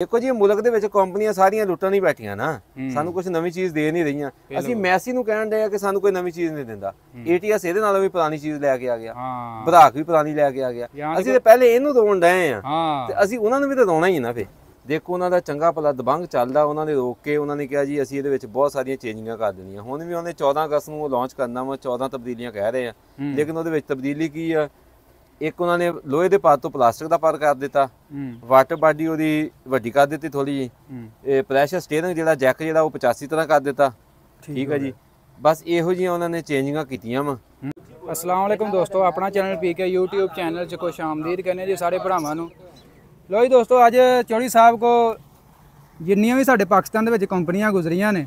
देखो जी मुल्क ਦੇ ਵਿੱਚ ਕੰਪਨੀਆਂ ਸਾਰੀਆਂ ਲੁੱਟਣ ਹੀ ਬੈਠੀਆਂ ਨਾ ਸਾਨੂੰ ਕੁਝ ਨਵੀਂ ਚੀਜ਼ ਦੇ ਨਹੀਂ ਰਹੀਆਂ ਅਸੀਂ ਮੈਸੀ ਨੂੰ ਕਹਿਣ ਦੇ ਆ ਕਿ ਸਾਨੂੰ ਕੋਈ ਨਵੀਂ ਚੀਜ਼ ਨਹੀਂ ਦਿੰਦਾ ਏਟੀਐਸ ਇਹਦੇ ਨਾਲੋਂ ਵੀ ਪੁਰਾਣੀ ਚੀਜ਼ ਲੈ ਕੇ ਆ ਗਿਆ ਬਰਾਕ ਵੀ ਪੁਰਾਣੀ ਲੈ ਕੇ ਆ ਗਿਆ ਅਸੀਂ ਤੇ ਪਹਿਲੇ ਇਹਨੂੰ ਰੋਣ ਡਏ ਆ ਤੇ ਅਸੀਂ ਉਹਨਾਂ ਨੂੰ ਵੀ ਤਾਂ ਰੋਣਾ ਹੀ ਨਾ ਫੇ ਦੇਖੋ ਉਹਨਾਂ ਦਾ ਚੰਗਾ ਭਲਾ ਦਬੰਗ ਚੱਲਦਾ ਉਹਨਾਂ ਨੇ ਰੋਕ ਕੇ ਉਹਨਾਂ ਨੇ ਕਿਹਾ ਜੀ ਅਸੀਂ ਇਹਦੇ ਵਿੱਚ ਬਹੁਤ ਸਾਰੀਆਂ ਚੇਂਜਿੰਗਾਂ ਕਰ ਦੇਣੀਆਂ ਹੁਣ ਵੀ ਉਹਨੇ 14 ਅਗਸਤ ਨੂੰ ਲਾਂਚ ਕਰਨਾ ਵਾ 14 ਤਬਦੀਲੀਆਂ ਕਹਿ ਰਹੇ ਆ ਲੇਕਿਨ ਉਹਦੇ ਵਿੱਚ ਤਬਦੀਲੀ ਕੀ ਆ ਇੱਕ ਉਹਨਾਂ ਨੇ ਲੋਹੇ ਦੇ ਪਾਤ ਤੋਂ ਪਲਾਸਟਿਕ ਦਾ ਪਰ ਕਰ ਦਿੱਤਾ ਵਾਟਰ ਬਾਡੀ ਉਹਦੀ ਵੱਡੀ ਕਰ ਦਿੱਤੀ ਥੋੜੀ ਜੀ ਇਹ ਪ੍ਰੈਸ਼ਰ ਸਟੀਅਰਿੰਗ ਜਿਹੜਾ ਜੈਕ ਜਿਹੜਾ ਉਹ 85 ਤਰ੍ਹਾਂ ਕਰ ਦਿੱਤਾ ਠੀਕ ਹੈ ਜੀ ਬਸ ਇਹੋ ਜਿਹੀਆਂ ਉਹਨਾਂ ਨੇ ਚੇਂਜਿੰਗਾਂ ਕੀਤੀਆਂ ਵਾ अस्सलाम वालेकुम दोस्तों अपना चैनल पीके यूट्यूब चैनल च खुश आमदीद कहने जी सारे भरावां नूं लो जी दोस्तों अज चौधरी साहब को जिन्नियां भी साडे पाकिस्तान दे विच कंपनियां गुजरियां ने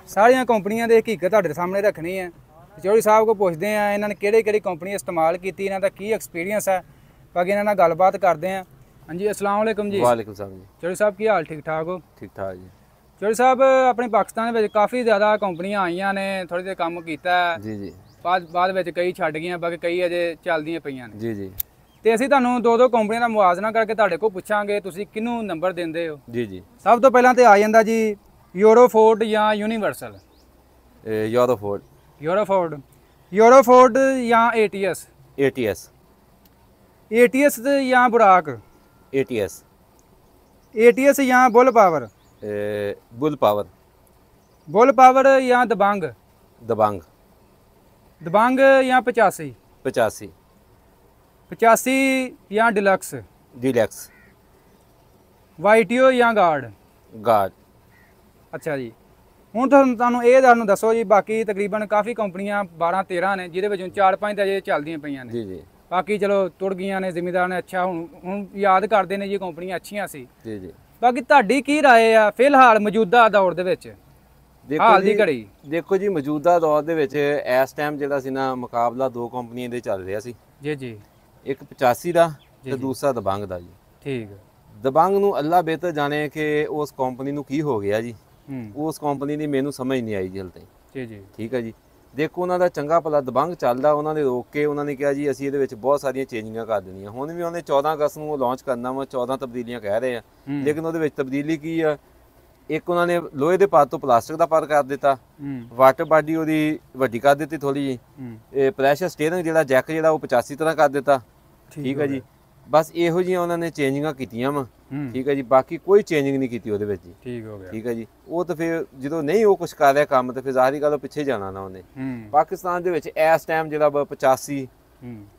सारियां कंपनियां दी हकीकत तुहाडे सामने रखनी है चौधरी साहब को पुछदे आ इन्हां ने किहड़ी कंपनी इस्तेमाल कीती इन्हां दा की एक्सपीरियंस है बाकी इन्हां नाल गलबात करदे आ हाँ जी अस्सलाम वालेकुम जी वालेकुम सलाम जी चौधरी साहब की हाल ठीक ठाक हो ठीक ठाक जी चौधरी साहब अपने पाकिस्तान दे विच काफ़ी ज़्यादा कंपनियां आईयां ने थोड़ी देर काम कीता जी जी ਬਾਅਦ ਵਿੱਚ ਕਈ ਛੱਡ ਗਈਆਂ ਬਾਕੀ ਕਈ ਅਜੇ ਚੱਲਦੀਆਂ ਪਈਆਂ ਨੇ ਜੀ ਜੀ ਤੇ ਅਸੀਂ ਤੁਹਾਨੂੰ ਦੋ ਕੰਪਨੀਆਂ ਦਾ ਮੁਆਜ਼ਨਾ ਕਰਕੇ ਤੁਹਾਡੇ ਕੋਲ ਪੁੱਛਾਂਗੇ ਤੁਸੀਂ ਕਿਹਨੂੰ ਨੰਬਰ ਦਿੰਦੇ ਹੋ ਜੀ ਜੀ ਸਭ ਤੋਂ ਪਹਿਲਾਂ ਤੇ ਆ ਜਾਂਦਾ ਜੀ ਯੂਰੋਫੋਰਡ ਜਾਂ ਯੂਨੀਵਰਸਲ ਯੂਰੋਫੋਰਡ ਜਾਂ ਏਟੀਐਸ ਤੇ ਜਾਂ ਬੁਰਾਕ ਏਟੀਐਸ ਜਾਂ ਬੁੱਲ ਪਾਵਰ ਜਾਂ ਦਬੰਗ ਜਾਂ 85 ਜਾਂ ਡਿਲਕਸ ਵਾਈਟੀਓ ਜਾਂ ਗਾਰਡ ਅੱਛਾ ਜੀ ਹੁਣ ਤੁਹਾਨੂੰ ਇਹ ਦੱਸੋ ਜੀ ਬਾਕੀ ਤਕਰੀਬਨ ਕਾਫੀ ਕੰਪਨੀਆਂ 12-13 ਨੇ ਜਿਹਦੇ ਵਿੱਚੋਂ 4-5 ਤਾਂ ਅਜੇ ਚੱਲਦੀਆਂ ਪਈਆਂ ਨੇ ਜੀ ਬਾਕੀ ਚਲੋ ਤੁਰ ਗਈਆਂ ਨੇ ਜ਼ਿਮੀਦਾਰ ਨੇ ਅੱਛਾ ਹੁਣ ਯਾਦ ਕਰਦੇ ਨੇ ਜੀ ਕੰਪਨੀਆਂ ਅੱਛੀਆਂ ਸੀ ਜੀ ਬਾਕੀ ਤੁਹਾਡੀ ਕੀ ਰਾਏ ਆ ਫਿਲਹਾਲ ਮੌਜੂਦਾ ਦੌਰ ਦੇ ਵਿੱਚ ਹਾਲ ਦੀ ਘੜੀ ਦੇਖੋ ਜੀ ਮੌਜੂਦਾ ਦੌਰ ਦੇ ਵਿੱਚ ਇਸ ਟਾਈਮ ਜਿਹੜਾ ਸੀ ਨਾ ਮੁਕਾਬਲਾ ਦੋ ਕੰਪਨੀਆਂ ਦੇ ਚੱਲ ਰਿਹਾ ਸੀ ਜੀ ਇੱਕ 85 ਦਾ ਤੇ ਦੂਸਰਾ ਦਬੰਗ ਦਾ ਜੀ ਠੀਕ ਦਬੰਗ ਨੂੰ ਅੱਲਾ ਬਿਹਤਰ ਜਾਣੇ ਕਿ ਉਸ ਕੰਪਨੀ ਨੂੰ ਕੀ ਹੋ ਗਿਆ ਜੀ ਉਸ ਕੰਪਨੀ ਦੀ ਮੈਨੂੰ ਸਮਝ ਨਹੀਂ ਆਈ ਜੀ ਹਲ ਤਾਈਂ ਜੀ ਠੀਕ ਹੈ ਜੀ ਦੇਖੋ ਉਹਨਾਂ ਦਾ ਚੰਗਾ ਭਲਾ ਦਬੰਗ ਚੱਲਦਾ ਉਹਨਾਂ ਨੇ ਰੋਕ ਕੇ ਉਹਨਾਂ ਨੇ ਕਿਹਾ ਜੀ ਅਸੀਂ ਇਹਦੇ ਵਿੱਚ ਬਹੁਤ ਸਾਰੀਆਂ ਚੇਂਜਿੰਗਾਂ ਕਰ ਦੇਣੀਆਂ ਹੁਣ ਵੀ ਉਹਨੇ 14 ਅਗਸਤ ਨੂੰ ਲਾਂਚ ਕਰਨਾ ਵਾ 14 ਤਬਦੀਲੀਆਂ ਕਹਿ ਰਹੇ ਆ ਲੇਕਿਨ ਉਹਦੇ ਵਿੱਚ ਤਬਦੀਲੀ ਕੀ ਆ ਇੱਕ ਉਹਨਾਂ ਨੇ ਲੋਹੇ ਦੇ ਪਾਤ ਤੋਂ ਪਲਾਸਟਿਕ ਦਾ ਪਰ ਕਰ ਦਿੱਤਾ ਵਾਟਰ ਬਾਡੀ ਉਹਦੀ ਵੱਡੀ ਕਰ ਦਿੱਤੀ ਥੋੜੀ ਜੀ ਇਹ ਪ੍ਰੈਸ਼ਰ ਸਟੀਅਰਿੰਗ ਜਿਹੜਾ ਜੈਕ ਜਿਹੜਾ ਉਹ 85 ਤਰ੍ਹਾਂ ਕਰ ਦਿੱਤਾ ਠੀਕ ਹੈ ਜੀ ਬਸ ਇਹੋ ਜਿਹੀਆਂ ਉਹਨਾਂ ਨੇ ਚੇਂਜਿੰਗਾਂ ਕੀਤੀਆਂ ਵਾ ਠੀਕ ਹੈ ਜੀ ਬਾਕੀ ਕੋਈ ਚੇਂਜਿੰਗ ਨਹੀਂ ਕੀਤੀ ਉਹਦੇ ਵਿੱਚ ਜੀ ਠੀਕ ਹੋ ਗਿਆ ਠੀਕ ਹੈ ਜੀ ਉਹ ਤਾਂ ਫਿਰ ਜਦੋਂ ਨਹੀਂ ਉਹ ਕੁਝ ਕਰ ਰਿਹਾ ਕੰਮ ਤੇ ਫਿਰ ਜ਼ਾਹਰੀ ਗੱਲ ਉਹ ਪਿੱਛੇ ਜਾਣਾ ਨਾ ਉਹਨੇ ਪਾਕਿਸਤਾਨ ਦੇ ਵਿੱਚ ਇਸ ਟਾਈਮ ਜਿਹੜਾ 85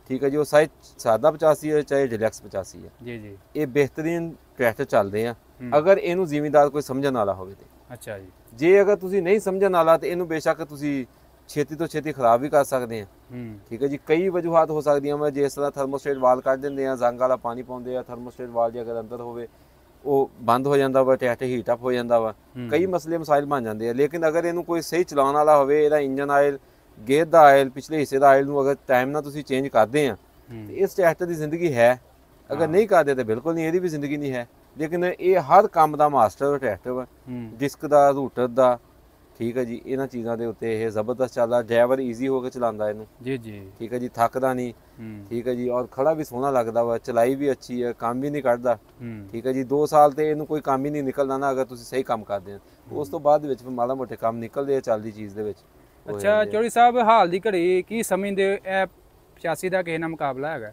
ਠੀਕ ਹੈ ਜੀ ਉਹ ਸਾਦਾ 85 ਹੈ ਚਾਹੇ ਡਿਲੈਕਸ 85 ਹੈ ਜੀ ਇਹ ਬਿਹਤਰੀਨ ਟਰੈਕਟਰ ਚੱਲਦੇ ਆ ਅਗਰ ਇਹਨੂੰ ਜ਼ਿਮੀਂਦਾਰ ਕੋਈ ਸਮਝਣ ਵਾਲਾ ਹੋਵੇ ਤੇ ਅੱਛਾ ਜੀ ਜੇ ਅਗਰ ਤੁਸੀਂ ਨਹੀਂ ਸਮਝਣ ਵਾਲਾ ਤੇ ਇਹਨੂੰ ਬੇਸ਼ੱਕ ਤੁਸੀਂ ਛੇਤੀ ਤੋਂ ਛੇਤੀ ਖਰਾਬ ਵੀ ਕਰ ਸਕਦੇ ਆ ਠੀਕ ਹੈ ਜੀ ਕਈ ਵਜੂਹਾਤ ਹੋ ਸਕਦੀਆਂ ਵਾ ਜਿਸ ਤਰ੍ਹਾਂ ਥਰਮੋਸਟੇਟ ਵਾਲ ਕੱਢ ਦਿੰਦੇ ਆ ਜ਼ੰਗ ਵਾਲਾ ਪਾਣੀ ਪਾਉਂਦੇ ਆ ਥਰਮੋਸਟੇਟ ਵਾਲ ਜੇ ਅਗਰ ਅੰਦਰ ਹੋਵੇ ਉਹ ਬੰਦ ਹੋ ਜਾਂਦਾ ਵਾ ਟਰੈਕਟਰ ਹੀਟ ਅਪ ਹੋ ਜਾਂਦਾ ਵਾ ਕਈ ਮਸਲੇ ਮਸਾਇਲ ਬਣ ਜਾਂਦੇ ਆ ਲੇਕਿਨ ਅਗਰ ਇਹਨੂੰ ਕੋਈ ਸਹੀ ਚਲਾਉਣ ਵਾਲਾ ਹੋਵੇ ਇਹਦਾ ਇੰਜਨ ਆਇਲ ਗੇਅਰ ਦਾ ਆਇਲ ਪਿਛਲੇ ਹਿੱਸੇ ਦਾ ਆਇਲ ਨੂੰ ਅਗਰ ਟਾਈਮ ਨਾਲ ਤੁਸੀਂ ਚੇਂਜ ਕਰਦੇ ਆ ਤੇ ਇਸ ਟਰੈਕਟਰ ਦੀ ਜ਼ਿੰਦਗੀ ਹੈ ਅਗਰ ਨਹੀਂ ਕਰਦੇ ਤਾਂ ਬਿਲਕੁਲ ਨਹੀਂ ਇਹਦੀ ਵੀ ਜ਼ਿੰਦਗੀ ਨਹੀਂ ਹੈ ਲੇਕਿਨ ਇਹ ਹਰ ਕੰਮ ਦਾ ਮਾਸਟਰ ਟਰੈਕਟਰ ਵਾ ਡਿਸਕ ਦਾ ਰੂਟਰ ਦਾ ਠੀਕ ਹੈ ਜੀ ਇਹਨਾਂ ਚੀਜ਼ਾਂ ਦੇ ਉੱਤੇ ਇਹ ਜ਼ਬਰਦਸਤ ਚੱਲਦਾ ਡਰਾਈਵਰ ਈਜ਼ੀ ਹੋ ਕੇ ਚਲਾਉਂਦਾ ਇਹਨੂੰ ਜੀ ਠੀਕ ਹੈ ਜੀ ਥੱਕਦਾ ਨਹੀਂ ਠੀਕ ਹੈ ਜੀ ਔਰ ਖੜਾ ਵੀ ਸੋਹਣਾ ਲੱਗਦਾ ਵਾ ਚਲਾਈ ਵੀ ਅੱਛੀ ਹੈ ਕੰਮ ਵੀ ਨਹੀਂ ਕੱਢਦਾ ਠੀਕ ਹੈ ਜੀ 2 ਸਾਲ ਤੇ ਇਹਨੂੰ ਕੋਈ ਕੰਮ ਹੀ ਨਹੀਂ ਨਿਕਲਦਾ ਨਾ ਅਗਰ ਤੁਸੀਂ ਸਹੀ ਕੰਮ ਕਰਦੇ ਹੋ ਉਸ ਤੋਂ ਬਾਅਦ ਦੇ ਵਿੱਚ ਫਿਰ ਮਾੜਾ ਮੋਟੇ ਕੰਮ ਨਿਕਲਦੇ ਆ ਚੱਲਦੀ ਚੀਜ਼ ਦੇ ਵਿੱਚ ਅੱਛਾ ਚੌਧਰੀ ਸਾਹਿਬ ਹਾਲ ਦੀ ਘੜੀ ਕੀ ਸਮਝਦੇ ਇਹ 85 ਦਾ ਕਿਸੇ ਨਾਲ ਮੁਕਾਬਲਾ ਹੈਗਾ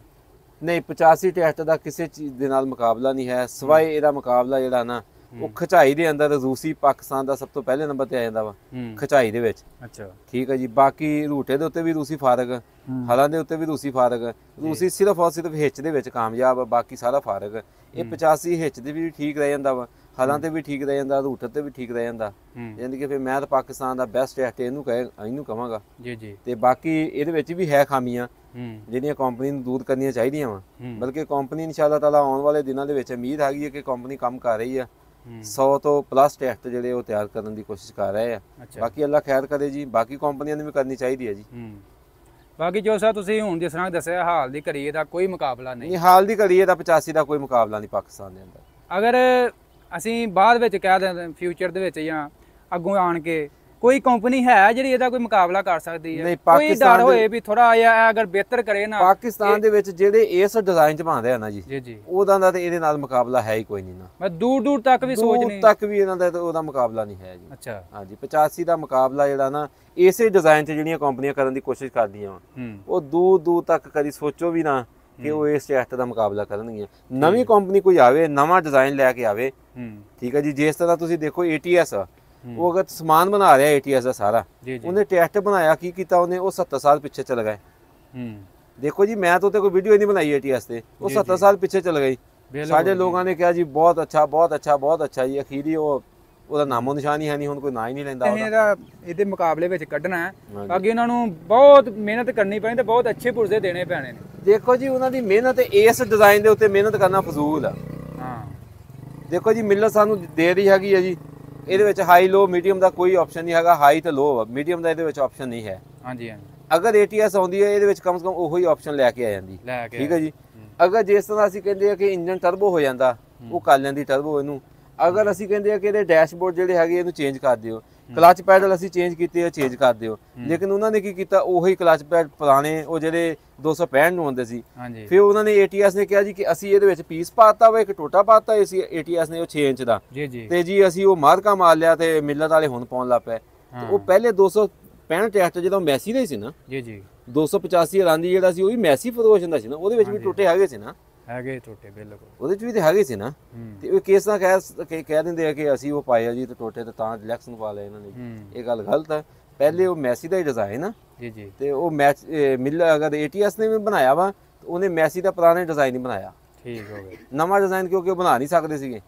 ਨਹੀਂ 85 ਟਰੈਕਟਰ ਦਾ ਕਿਸੇ ਚੀਜ਼ ਦੇ ਨਾਲ ਮੁਕਾਬਲਾ ਨਹੀਂ ਹੈ ਸਵਾਏ ਇਹਦਾ ਮੁਕਾਬਲਾ ਜਿਹੜਾ ਨਾ ਉਹ ਖਚਾਈ ਦੇ ਅੰਦਰ ਰੂਸੀ ਪਾਕਿਸਤਾਨ ਦਾ ਸਭ ਤੋਂ ਪਹਿਲੇ ਨੰਬਰ ਤੇ ਆ ਜਾਂਦਾ ਵਾ ਖਚਾਈ ਦੇ ਵਿੱਚ ਅੱਛਾ ਠੀਕ ਹੈ ਜੀ ਬਾਕੀ ਰੂਟੇ ਦੇ ਉੱਤੇ ਵੀ ਰੂਸੀ ਫਾਰਗ ਹਲਾਂ ਦੇ ਉੱਤੇ ਵੀ ਰੂਸੀ ਫਾਰਗ ਰੂਸੀ ਸਿਰਫ ਔਰ ਸਿਰਫ ਹਿੱਚ ਦੇ ਵਿੱਚ ਕਾਮਯਾਬ ਬਾਕੀ ਸਾਰਾ ਫਾਰਗ ਇਹ 85 ਹਿੱਚ ਦੇ ਵੀ ਠੀਕ ਰਹਿ ਜਾਂਦਾ ਵਾ ਹਲਾਂ ਤੇ ਵੀ ਠੀਕ ਰਹਿ ਜਾਂਦਾ ਰੂਟਰ ਤੇ ਵੀ ਠੀਕ ਰਹਿ ਜਾਂਦਾ ਯਾਨੀ ਕਿ ਫਿਰ ਮੈਂ ਤਾਂ ਪਾਕਿਸਤਾਨ ਦਾ ਬੈਸਟ ਟਰੈਕਟਰ ਇਹਨੂੰ ਕਹਾਂਗਾ ਜੀ ਤੇ ਬਾਕੀ ਇਹਦੇ ਵਿੱਚ ਵੀ ਹੈ ਖਾਮੀਆਂ ਜਿਹੜੀਆਂ ਕੰਪਨੀ ਨੂੰ ਦੂਰ ਕਰਨੀਆਂ ਚਾਹੀਦੀਆਂ ਵਾ ਬਲਕਿ ਕੰਪਨੀ ਇਨਸ਼ਾਅੱਲਾ ਤਾਲਾ ਆਉਣ ਵਾਲੇ ਦਿਨਾਂ ਦੇ ਵਿੱਚ ਉਮੀਦ ਹੈਗੀ ਹੈ ਕਿ ਕੰਪਨੀ ਕੰਮ ਕਰ ਰਹੀ ਆ 100 ਤੋਂ ਪਲੱਸ ਟਰੈਕਟਰ ਜਿਹੜੇ ਉਹ ਤਿਆਰ ਕਰਨ ਦੀ ਕੋਸ਼ਿਸ਼ ਕਰ ਰਹੇ ਆ ਬਾਕੀ ਅੱਲਾ ਖੈਰ ਕਰੇ ਜੀ ਬਾਕੀ ਕੰਪਨੀਆਂ ਨੂੰ ਵੀ ਕਰਨੀ ਚਾਹੀਦੀ ਹੈ ਜੀ ਬਾਕੀ ਜੋ ਸਰ ਤੁਸੀਂ ਹੁਣ ਜਿਸ ਤਰ੍ਹਾਂ ਦੱਸਿਆ ਹਾਲ ਦੀ ਘੜੀ ਦਾ ਕੋਈ ਮੁਕਾਬਲਾ ਨਹੀਂ ਹਾਲ ਦੀ ਘੜੀ ਦਾ 85 ਦਾ ਕੋਈ ਮੁਕਾਬਲਾ ਨਹੀਂ ਪਾਕਿਸਤਾਨ ਦੇ ਅੰਦਰ ਅਗਰ ਅਸੀਂ ਬਾਅਦ ਵਿੱਚ ਕਹਿ ਦਿੰਦੇ ਫਿਊਚਰ ਦੇ ਵਿੱਚ ਜਾਂ ਅੱਗੋਂ ਆਣ ਕੇ ਕੋਈ ਕੰਪਨੀ ਹੈ ਜਿਹੜੀ ਇਹਦਾ ਕੋਈ ਮੁਕਾਬਲਾ ਕਰ ਸਕਦੀ ਹੈ? ਨਹੀਂ, ਕੋਈ ਪਾਕਿਸਤਾਨ ਡਰ ਹੋਏ ਵੀ ਥੋੜਾ ਜਿਹਾ ਅਗਰ ਬਿਹਤਰ ਕਰੇ ਨਾ? ਪਾਕਿਸਤਾਨ ਦੇ ਵਿੱਚ ਜਿਹੜੇ ਇਸ ਡਿਜ਼ਾਈਨ ਚ ਬਣਦੇ ਆ ਨਾ ਜੀ, ਜੀ ਜੀ, ਉਹਦਾ ਦਾ ਤੇ ਇਹਦੇ ਨਾਲ ਮੁਕਾਬਲਾ ਹੈ ਹੀ ਕੋਈ ਨਹੀਂ ਨਾ। ਮੈਂ ਦੂਰ ਦੂਰ ਤੱਕ ਵੀ ਸੋਚ ਦੂਰ ਨਹੀਂ ਤੱਕ ਵੀ ਇਹਨਾਂ ਦਾ ਤੇ ਉਹਦਾ ਮੁਕਾਬਲਾ ਨਹੀਂ ਹੈ ਜੀ। ਅੱਛਾ, ਹਾਂਜੀ 85 ਦਾ ਮੁਕਾਬਲਾ ਜਿਹੜਾ ਨਾ ਇਸੇ ਡਿਜ਼ਾਈਨ 'ਚ ਜਿਹੜੀਆਂ ਕੰਪਨੀਆਂ ਕਰਨ ਦੀ ਕੋਸ਼ਿਸ਼ ਕਰਦੀਆਂ ਵਾ, ਉਹ ਦੂਰ ਦੂਰ ਤੱਕ ਕਦੀ ਸੋਚੋ ਵੀ ਨਾ ਕਿ ਉਹ ਇਸ ਟੈਸਟ ਦਾ ਮੁਕਾਬਲਾ ਕਰਨਗੀਆਂ। ਨਵੀਂ ਕੰਪਨੀ ਕੋਈ ਆਵੇ, ਨਵਾਂ ਡਿਜ਼ਾਈਨ ਲੈ ਕੇ ਆਵੇ, ਠੀਕ ਹੈ ਜੀ। ਜਿਸ ਤਰ੍ਹਾਂ ਤੁਸੀਂ ਦੇਖੋ ATS ਉਹ ਅਗਰ ਸਮਾਨ ਬਣਾ ਰਿਹਾ ATS ਦਾ ਸਾਰਾ, ਉਹਨੇ ਟੈਸਟ ਬਣਾਇਆ, ਕੀ ਕੀਤਾ ਉਹਨੇ, ਉਹ 70 ਸਾਲ ਪਿੱਛੇ ਚਲ ਗਏ। ਦੇਖੋ ਜੀ, ਮੈਂ ਤਾਂ ਉੱਤੇ ਕੋਈ ਵੀਡੀਓ ਨਹੀਂ ਬਣਾਈ ATS ਤੇ, ਉਹ 70 ਸਾਲ ਪਿੱਛੇ ਚਲ ਗਈ। ਸਾਡੇ ਲੋਕਾਂ ਨੇ ਕਿਹਾ ਜੀ ਬਹੁਤ ਅੱਛਾ ਬਹੁਤ ਅੱਛਾ ਬਹੁਤ ਅੱਛਾ ਜੀ, ਅਖੀਰੀ ਉਹਦਾ ਨਾਮੋ ਨਿਸ਼ਾਨ ਹੀ ਹੈ ਨਹੀਂ, ਹੁਣ ਕੋਈ ਨਾਂ ਹੀ ਨਹੀਂ ਲੈਂਦਾ ਉਹਦਾ। ਇਹਦੇ ਮੁਕਾਬਲੇ ਵਿੱਚ ਕੱਢਣਾ ਹੈ, ਅੱਗੇ ਉਹਨਾਂ ਨੂੰ ਬਹੁਤ ਮਿਹਨਤ ਕਰਨੀ ਪੈਣੀ ਤੇ ਬਹੁਤ ਅੱਛੇ ਪੁਰਜ਼ੇ ਦੇਣੇ ਪੈਣੇ ਨੇ। ਦੇਖੋ ਜੀ, ਉਹਨਾਂ ਦੀ ਮਿਹਨਤ ਇਸ ਡਿਜ਼ਾਈਨ ਦੇ ਉੱਤੇ ਮਿਹਨਤ ਕਰਨਾ ਫਜ਼ੂਲ ਆ। ਹਾਂ, ਦੇਖੋ ਜੀ, ਮਿਲਤ ਸਾਨੂੰ ਦੇ ਰਹੀ ਹੈਗੀ ਹੈ ਜੀ, ਇਹਦੇ ਵਿੱਚ ਹਾਈ ਲੋ ਮੀਡੀਅਮ ਦਾ ਕੋਈ ਆਪਸ਼ਨ ਨਹੀਂ ਹੈਗਾ, ਹਾਈ ਤੇ ਲੋ, ਮੀਡੀਅਮ ਦਾ ਇਹਦੇ ਵਿੱਚ ਆਪਸ਼ਨ ਨਹੀਂ ਹੈ। ਹਾਂਜੀ ਹਾਂਜੀ, ਅਗਰ ATS ਆਉਂਦੀ ਹੈ ਇਹਦੇ ਵਿੱਚ ਕਮ ਸੇ ਕਮ ਉਹੀ ਆਪਸ਼ਨ ਲੈ ਕੇ ਆ ਜਾਂਦੀ, ਠੀਕ ਹੈ ਜੀ। ਅਗਰ ਜਿਸ ਤਰ੍ਹਾਂ ਅਸੀਂ ਕਹਿੰਦੇ ਆ ਕਿ ਇੰਜਨ ਟਰਬੋ ਹੋ ਜਾਂਦਾ, ਉਹ ਕਰ ਲੈਂਦੀ ਟਰਬੋ ਇਹਨੂੰ। ਅਗਰ ਅਸੀਂ ਕਹਿੰਦੇ ਆ ਕਿ ਇਹਦੇ ਡੈਸ਼ਬੋਰਡ ਜਿਹੜੇ ਹੈਗੇ ਇਹਨੂੰ ਚੇਂਜ ਕਰ ਦਿਓ, ਕਲਚ ਪੈਡਲ ਅਸੀਂ ਚੇਂਜ ਕੀਤੇ ਆ, ਚੇਂਜ ਕਰ ਦਿਓ, ਲੇਕਿਨ ਉਹਨਾਂ ਨੇ ਕੀ ਕੀਤਾ, ਉਹੀ ਕਲਚ ਪੈਡ ਪੁਰਾਣੇ ਉਹ ਜਿਹੜੇ 265 ਨੂੰ ਆਉਂਦੇ ਸੀ, ਫਿਰ ਉਹਨਾਂ ਨੇ ATS ਨੇ ਕਿਹਾ ਜੀ ਕਿ ਅਸੀਂ ਇਹਦੇ ਵਿੱਚ ਪੀਸ ਪਾਤਾ ਵਾ, ਇੱਕ ਟੋਟਾ ਪਾਤਾ ਸੀ ATS ਨੇ, ਉਹ 6 ਇੰਚ ਦਾ, ਤੇ ਜੀ ਅਸੀਂ ਉਹ ਮਾਰਕਾ ਮਾਰ ਲਿਆ ਤੇ ਮਿਲਤ ਵਾਲੇ ਹੁਣ ਪਾਉਣ ਲੱਗ ਪਏ। ਉਹ ਪਹਿਲੇ 265 ਟੈਸਟ ਜਦੋਂ ਮੈਸੀ ਦਾ ਹੀ ਸੀ ਨਾ, ਜੀ ਜੀ, 285 ਰਾਂਦੀ ਜਿਹੜਾ ਸੀ ਉਹ ਵੀ ਮੈਸੀ ਫਰੋਸ਼ਨ ਦਾ ਸੀ ਨਾ, ਉਹਦੇ ਵਿੱਚ ਵੀ ਟੋਟੇ ਹੈਗੇ ਸੀ ਨਾ, ਹੈਗੇ ਟੋਟੇ ਬਿਲਕੁਲ, ਉਹਦੇ ਚ ਵੀ ਤੇ ਹੈਗੇ ਸੀ ਨਾ। ਤੇ ਉਹ ਕੇਸ ਨਾਲ ਕਹਿ ਦਿੰਦੇ ਆ ਕਿ ਅਸੀਂ ਉਹ ਪਾਏ ਆ ਜੀ ਤੇ ਟੋਟੇ ਤੇ ਤਾਂ ਰਿਲੈਕਸ ਨੂੰ ਪਾ ਲਏ ਇਹਨਾਂ ਨੇ, ਇਹ ਗੱਲ ਗਲਤ ਹੈ। ਪਹਿਲੇ ਉਹ ਮੈਸੀ ਦਾ ਹੀ ਡਿਜ਼ਾਈਨ ਆ ਜੀ ਜੀ, ਤੇ ਉਹ ਅਗਰ ATS ਨੇ ਵੀ ਬਣਾਇਆ ਵਾ, ਉਹਨੇ ਮੈਸੀ ਦਾ ਪੁਰਾਣੇ ਡਿਜ਼ਾਈਨ ਹੀ ਬਣਾਇਆ, ਠੀਕ ਹੋ ਗਿਆ। ਨਵਾਂ ਡਿਜ਼ਾਈਨ ਕਿਉਂਕਿ ਉਹ ਬਣਾ ਨਹੀਂ ਸਕਦੇ ਸੀਗੇ,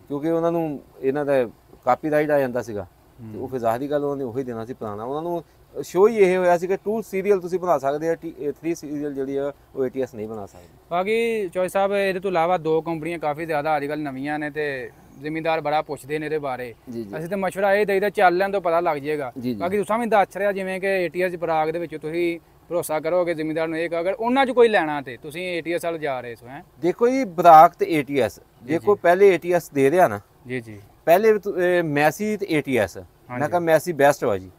ਕਿਉਂਕਿ ਉਹਨਾਂ ਨੂੰ ਇਹਨਾਂ ਦਾ ਕਾਪੀਰਾਈਟ ਆ ਜਾਂਦਾ ਸੀਗਾ, ਤੇ ਉਹ ਫਿਰ ਜ਼ਾਹਰੀ ਗੱਲ ਉਹਨਾਂ ਨੇ ਉਹੀ ਦੇਣਾ ਸੀ ਪੁਰਾਣਾ। ਉਹਨਾਂ ਨੂੰ ਸ਼ੋ ਹੀ ਇਹ ਹੋਇਆ ਸੀ ਕਿ 2 ਸੀਰੀਅਲ ਤੁਸੀਂ ਬਣਾ ਸਕਦੇ ਆ, 3 ਸੀਰੀਅਲ ਜਿਹੜੀ ਆ ਉਹ ATS ਨਹੀਂ ਬਣਾ ਸਕਦੇ। ਬਾਕੀ ਚੋਈ ਸਾਹਿਬ, ਇਹਦੇ ਤੋਂ ਇਲਾਵਾ 2 ਕੰਪਨੀਆਂ ਕਾਫੀ ਜ਼ਿਆਦਾ ਅੱਜ ਕੱਲ੍ਹ ਨਵੀਆਂ ਨੇ ਤੇ ਜ਼ਿਮੀਂਦਾਰ ਬੜਾ ਪੁੱਛਦੇ ਨੇ ਇਹਦੇ ਬਾਰੇ। ਅਸੀਂ ਤਾਂ ਮਸ਼ਵਰਾ ਇਹ ਦੇਈਦਾ, ਚੱਲ ਲੈਣ ਤੋਂ ਪਤਾ ਲੱਗ ਜਾਏਗਾ। ਬਾਕੀ ਤੁਸੀਂ ਵੀ ਦੱਸ ਰਿਹਾ ਜਿਵੇਂ ਕਿ ATS ਪਰਾਗ ਦੇ ਵਿੱਚ ਤੁਸੀਂ ਭਰੋਸਾ ਕਰੋਗੇ ਜ਼ਿਮੀਂਦਾਰ ਨੂੰ, ਇਹ ਅਗਰ ਉਹਨਾਂ 'ਚ ਕੋਈ ਲੈਣਾ ਤੇ ਤੁਸੀਂ ATS ਵੱਲ ਜਾ ਰਹੇ ਸੋ ਹੈ। ਦੇਖੋ ਜੀ, ਬਰਾਕ ਤੇ ATS, ਦੇਖੋ ਪਹਿਲੇ ATS ਦੇ ਰਿਹਾ ਨਾ ਜੀ ਜੀ, ਪਹਿਲੇ ਮੈਸੀ ਤੇ ATS, ਮੈਂ ਕਿਹਾ ਮੈਸੀ ਬੈਸਟ ਵਾ ਜੀ,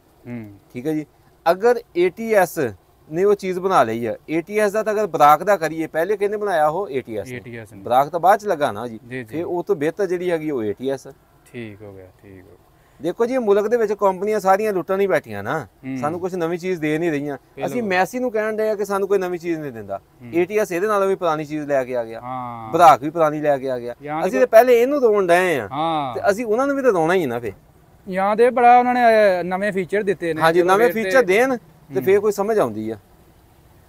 ਠੀਕ ਹੈ ਜੀ। ਅਗਰ ATS ਨੇ ਉਹ ਚੀਜ਼ ਬਣਾ ਲਈ ਆ, ATS ਦਾ ਤਾਂ ਅਗਰ ਬਰਾਕ ਦਾ ਕਰੀਏ, ਪਹਿਲੇ ਕਿਹਨੇ ਬਣਾਇਆ ਉਹ ATS, ਬਰਾਕ ਤਾਂ ਬਾਅਦ ਚ ਲੱਗਾ ਨਾ ਜੀ, ਫਿਰ ਉਹ ਤੋਂ ਬਿਹਤਰ ਜਿਹੜੀ ਹੈਗੀ ਉਹ ATS। ਠੀਕ ਹੋ ਗਿਆ, ਠੀਕ ਹੋ ਗਿਆ। ਦੇਖੋ ਜੀ, ਮੁਲਕ ਦੇ ਵਿੱਚ ਕੰਪਨੀਆਂ ਸਾਰੀਆਂ ਲੁੱਟਣ ਹੀ ਬੈਠੀਆਂ ਨਾ, ਸਾਨੂੰ ਕੁਝ ਨਵੀਂ ਚੀਜ਼ ਦੇ ਨਹੀਂ ਰਹੀਆਂ। ਅਸੀਂ ਮੈਸੀ ਨੂੰ ਕਹਿਣ ਡਏ ਆ ਕਿ ਸਾਨੂੰ ਕੋਈ ਨਵੀਂ ਚੀਜ਼ ਨਹੀਂ ਦਿੰਦਾ, ATS ਇਹਦੇ ਨਾਲੋਂ ਵੀ ਪੁਰਾਣੀ ਚੀਜ਼ ਲੈ ਕੇ ਆ ਗਿਆ, ਬਰਾਕ ਵੀ ਪੁਰਾਣੀ ਲੈ ਕੇ ਆ ਗਿਆ। ਅਸੀਂ ਤੇ ਪਹਿਲੇ ਇਹਨੂੰ ਦੋਣ ਡਏ ਆ, ਤੇ ਅਸੀਂ ਉਹਨਾਂ ਨੂੰ ਵੀ ਤਾਂ ਦੋਣਾ ਹੀ ਨਾ। ਫਿਰ ਜਾਂ ਤੇ ਬੜਾ ਉਹਨਾਂ ਨੇ ਨਵੇਂ ਫੀਚਰ ਦਿੱਤੇ ਨੇ, ਹਾਂਜੀ ਨਵੇਂ ਫੀਚਰ ਦੇਣ ਤੇ ਫੇਰ ਕੋਈ ਸਮਝ ਆਉਂਦੀ ਆ।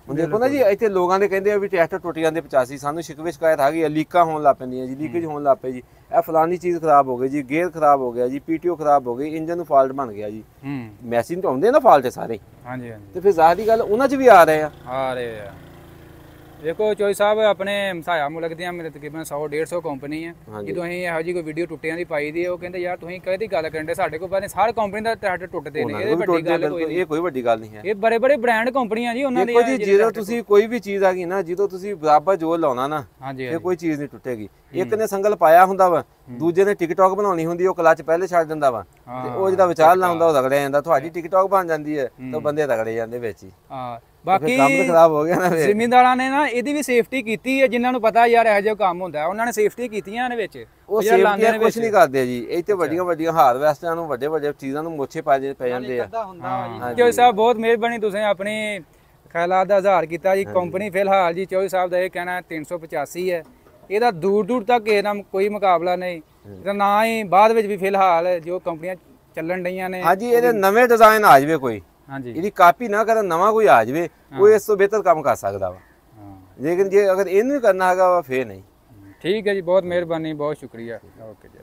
ਹੁਣ ਦੇਖੋ ਨਾ ਜੀ, ਇੱਥੇ ਲੋਕਾਂ ਦੇ ਕਹਿੰਦੇ ਆ ਵੀ ਟਰੈਕਟਰ ਟੁੱਟ ਜਾਂਦੇ 85, ਸਾਨੂੰ ਸ਼ਿਕਵੇ ਸ਼ਿਕਾਇਤ ਆ ਗਈ, ਲੀਕਾਂ ਹੋਣ ਲੱਗ ਪੈਂਦੀਆਂ ਜੀ, ਲੀਕੇਜ ਹੋਣ ਲੱਗ ਪਏ ਜੀ, ਇਹ ਫਲਾਨੀ ਚੀਜ਼ ਖਰਾਬ ਹੋ ਗਈ ਜੀ, ਗੇਅਰ ਖਰਾਬ ਹੋ ਗਿਆ ਜੀ, PTO ਖਰਾਬ ਹੋ ਗਈ, ਇੰਜਨ ਨੂੰ ਫਾਲਟ ਬਣ ਗਿਆ ਜੀ। ਮੈਸੀ ਨੂੰ ਆਉਂਦੇ ਨਾ ਫਾਲਟ ਸਾਰੇ, ਹਾਂਜੀ ਹਾਂਜੀ, ਤੇ ਫਿਰ ਜ਼ਾਹਰੀ ਗੱਲ ਉਹਨਾਂ 'ਚ ਵੀ ਆ ਰਹੇ ਆ। ਦੇਖੋ ਚੋਈ ਸਾਹਿਬ, ਆਪਣੇ ਮਸਾਇਆ ਮੁਲਕ ਦੀਆਂ ਮੇਰੇ ਤਕਰੀਬਨ 100-150 ਕੰਪਨੀ ਹੈ। ਜਦੋਂ ਅਸੀਂ ਇਹੋ ਜਿਹੀ ਕੋਈ ਵੀਡੀਓ ਟੁੱਟਿਆਂ ਦੀ ਪਾਈ ਦੀ, ਉਹ ਕਹਿੰਦੇ ਯਾਰ ਤੁਸੀਂ ਕਾਹਦੀ ਗੱਲ ਕਰਦੇ, ਸਾਡੇ ਕੋਲ ਬਾਰੇ ਹਰ ਕੰਪਨੀ ਦਾ ਟਰੈਕਟਰ ਟੁੱਟਦੇ ਨੇ, ਇਹ ਵੱਡੀ ਗੱਲ ਕੋਈ ਨਹੀਂ, ਇਹ ਕੋਈ ਵੱਡੀ ਗੱਲ ਨਹੀਂ ਹੈ। ਇਹ ਬੜੇ ਬੜੇ ਬ੍ਰਾਂਡ ਕੰਪਨੀਆਂ ਜੀ, ਉਹਨਾਂ ਦੀ। ਦੇਖੋ ਜੀ, ਜਦੋਂ ਤੁਸੀਂ ਕੋਈ ਵੀ ਚੀਜ਼ ਆ ਗਈ ਨਾ, ਜਦੋਂ ਤੁਸੀਂ ਬਰਾਬਰ ਜੋਰ ਲਾਉਣਾ ਨਾ, ਇਹ ਕੋਈ ਚੀਜ਼ ਨਹੀਂ ਟੁੱਟੇਗੀ। ਇੱਕ ਨੇ ਸੰਗਲ ਪਾਇਆ ਹੁੰਦਾ ਵਾ, ਦੂਜੇ ਨੇ ਟਿਕਟੌਕ ਬਣਾਉਣੀ ਹੁੰਦੀ, ਉਹ ਕਲਚ ਪਹਿਲੇ ਛੱਡ ਦਿੰਦਾ ਵਾ, ਤੇ ਉਹ ਜਿਹੜਾ ਵਿਚਾਰ ਲਾਉਂਦਾ ਉਹ ਰਗੜਿਆ ਜਾਂਦਾ। ਤੁਹਾਡੀ ਟਿਕਟੌਕ ਬਣ ਜਾਂਦੀ ਹੈ ਤਾਂ ਬੰਦੇ ਰਗੜੇ ਜਾਂਦੇ ਵਿੱਚ ਹੀ। ਬਾਕੀ ਕੰਮ ਖਰਾਬ ਹੋ ਗਿਆ ਨਾ। ਜ਼ਿਮੀਂਦਾਰਾਂ ਨੇ ਨਾ ਇਹਦੀ ਵੀ ਸੇਫਟੀ ਕੀਤੀ ਹੈ, ਜਿਨ੍ਹਾਂ ਨੂੰ ਪਤਾ ਯਾਰ ਇਹੋ ਜਿਹਾ ਕੰਮ ਹੁੰਦਾ, ਉਹਨਾਂ ਨੇ ਸੇਫਟੀ ਕੀਤੀਆਂ ਨੇ ਵਿੱਚ। ਉਹ ਸੇਫਟੀ ਕੁਝ ਨਹੀਂ ਕਰਦੇ ਜੀ, ਇੱਥੇ ਵੱਡੀਆਂ ਵੱਡੀਆਂ ਹਾਰਵੈਸਟਰਾਂ ਨੂੰ, ਵੱਡੇ ਵੱਡੇ ਚੀਜ਼ਾਂ ਨੂੰ ਮੋਛੇ ਪੈ ਜਾਂਦੇ ਆ। ਚੋਈ ਸਾਹਿਬ, ਬਹੁਤ ਮਿਹਰਬਾਨੀ, ਤੁਸੀਂ ਆਪਣੀ ਖਿਆਲਾਤ ਦਾ ਇਜ਼ਹਾਰ ਕੀਤਾ ਜੀ। ਕੰਪਨੀ ਫਿਲਹਾਲ ਜੀ ਚੋਈ ਸਾਹਿਬ ਦਾ ਇਹ ਕਹਿਣਾ 385 ਹੈ, ਇਹਦਾ ਦੂਰ ਦੂਰ ਤੱਕ ਇਹਦਾ ਕੋਈ ਮੁਕਾਬਲਾ ਨਹੀਂ, ਨਾ ਹੀ ਬਾਅਦ ਵਿੱਚ ਵੀ ਫਿਲਹਾਲ ਜੋ ਕੰਪਨੀਆਂ ਚੱਲਣ ਡਈਆਂ ਨੇ। ਹਾਂਜੀ, ਇਹਦੇ ਨਵੇਂ ਡਿਜ਼ਾਈਨ ਆ ਜਾਵੇ ਕੋਈ, ਹਾਂਜੀ, ਇਹਦੀ ਕਾਪੀ ਨਾ ਕਰਨ, ਨਵਾਂ ਕੋਈ ਆ ਜਾਵੇ, ਉਹ ਇਸ ਤੋਂ ਬਿਹਤਰ ਕੰਮ ਕਰ ਸਕਦਾ ਵਾ। ਲੇਕਿਨ ਜੇ ਅਗਰ ਇਹਨੂੰ ਹੀ ਕਰਨਾ ਹੈਗਾ ਵਾ, ਫੇਰ ਨਹੀਂ। ਠੀਕ ਹੈ ਜੀ, ਬਹੁਤ ਮਿਹਰਬਾਨੀ, ਬਹੁਤ ਸ਼ੁਕਰੀਆ। ਓਕੇ ਜੀ।